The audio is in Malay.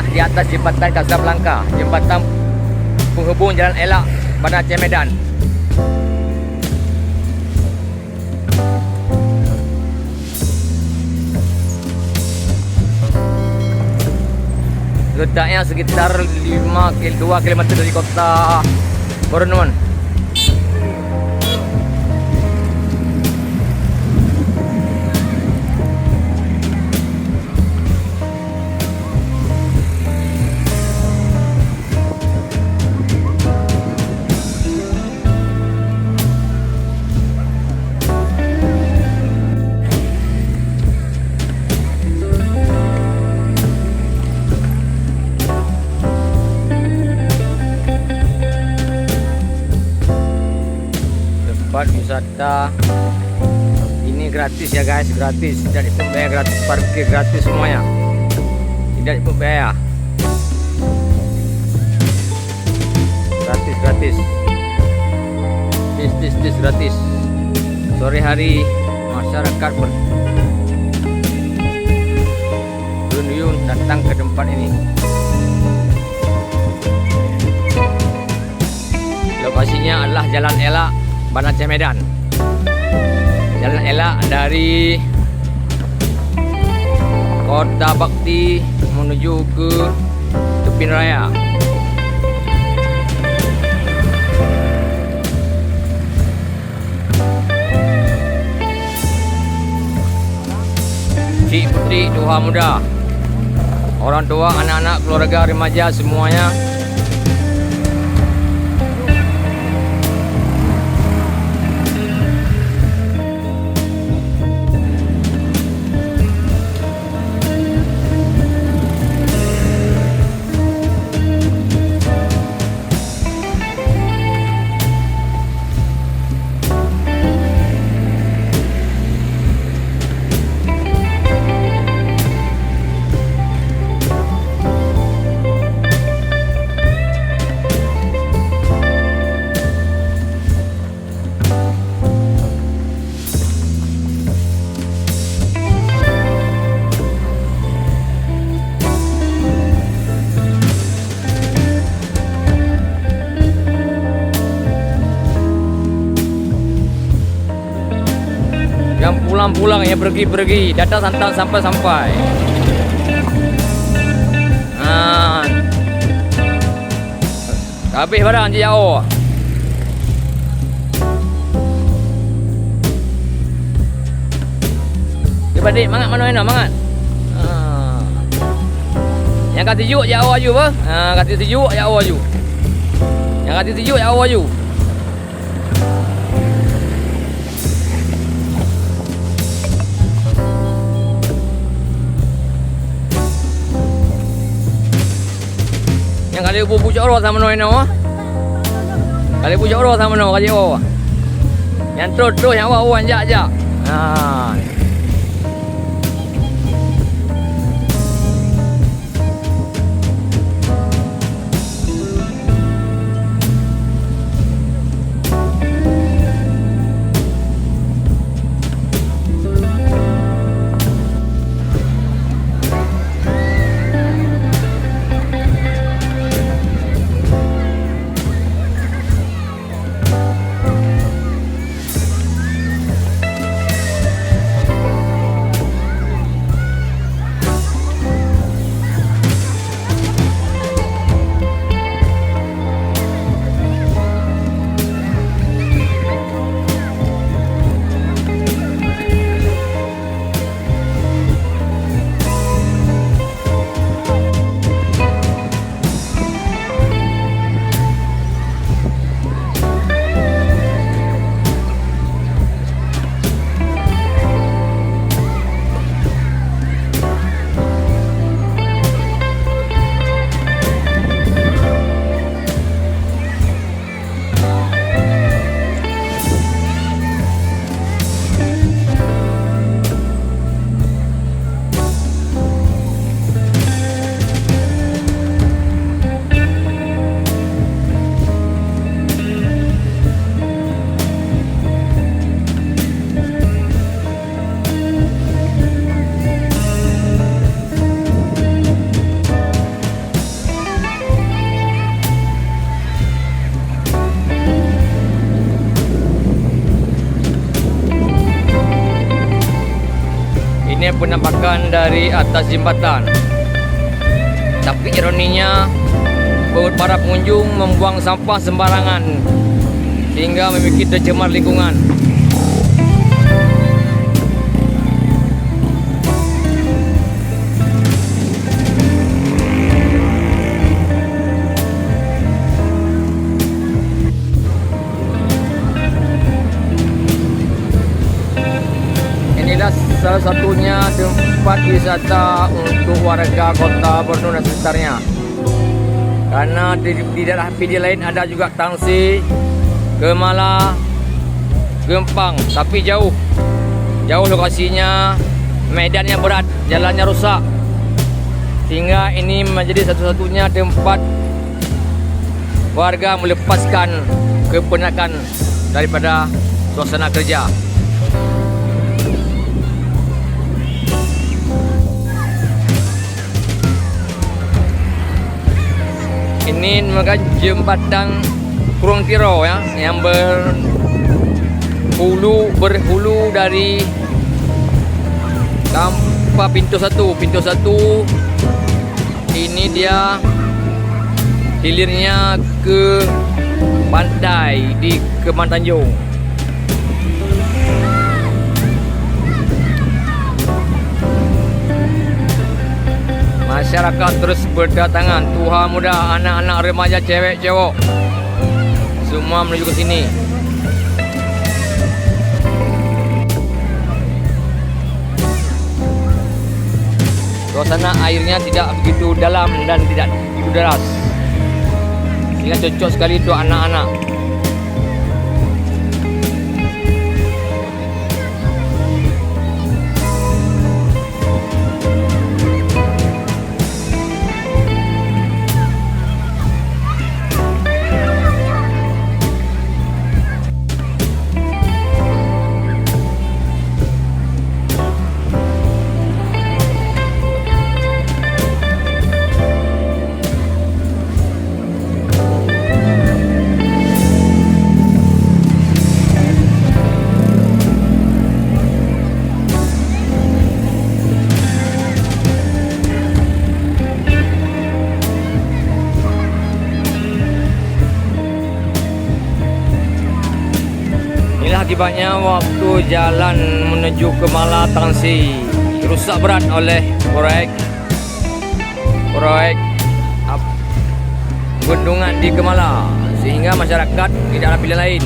adalah di atas jembatan Casablanca, jembatan penghubung Jalan Elak, Bandar Aceh Medan. Letaknya sekitar 2 km dari kota Borneo. Tempat wisata ini gratis ya guys, gratis, tidak dipungut biaya, gratis parkir, gratis semuanya, tidak dipungut biaya, gratis, bis gratis. Sore hari masyarakat berkunjung datang ke tempat ini. Lokasinya adalah Jalan Elak, Bandar Aceh Medan. Jalan Elak dari Kota Bakti menuju ke tepi raya. Cik putih, tua muda, orang tua, anak-anak, keluarga, remaja, semuanya yang pulang-pulang ya, pergi-pergi, datang sampai. Habis barang jauh. Dia balik mangat mana mangat. Yang kata sejuk jauh aju apa? Kata sejuk jauh aju. Yang kata sejuk jauh aju. Yang kali pucuk roh sama no ino. Kali pucuk roh sama no kali oh. Yang terus yang awak jak. penampakan dari atas jembatan. Tapi ironinya, para pengunjung membuang sampah sembarangan sehingga membuat tercemar lingkungan. Inilah salah satunya tempat wisata untuk warga kota Borneo dan sekitarnya. Karena di daerah PD lain ada juga Tangsi, Kemala, Gempang, tapi jauh lokasinya, medannya berat, jalannya rusak, sehingga ini menjadi satu-satunya tempat warga melepaskan kepenatan daripada suasana kerja. Ini merupakan jembatan Kurung Tiro ya, yang berhulu dari tanpa pintu satu. Ini dia hilirnya ke pantai di Kemang Tanjung. Masyarakat terus berdatangan, tua muda, anak-anak, remaja, cewek, cowok, semua menuju ke sini. Suasana airnya tidak begitu dalam dan tidak begitu deras, sehingga cocok sekali untuk anak-anak. Akibatnya waktu jalan menuju ke Mala Tangsi rusak berat oleh proyek bendungan di Kemala, sehingga masyarakat tidak ada pilihan lain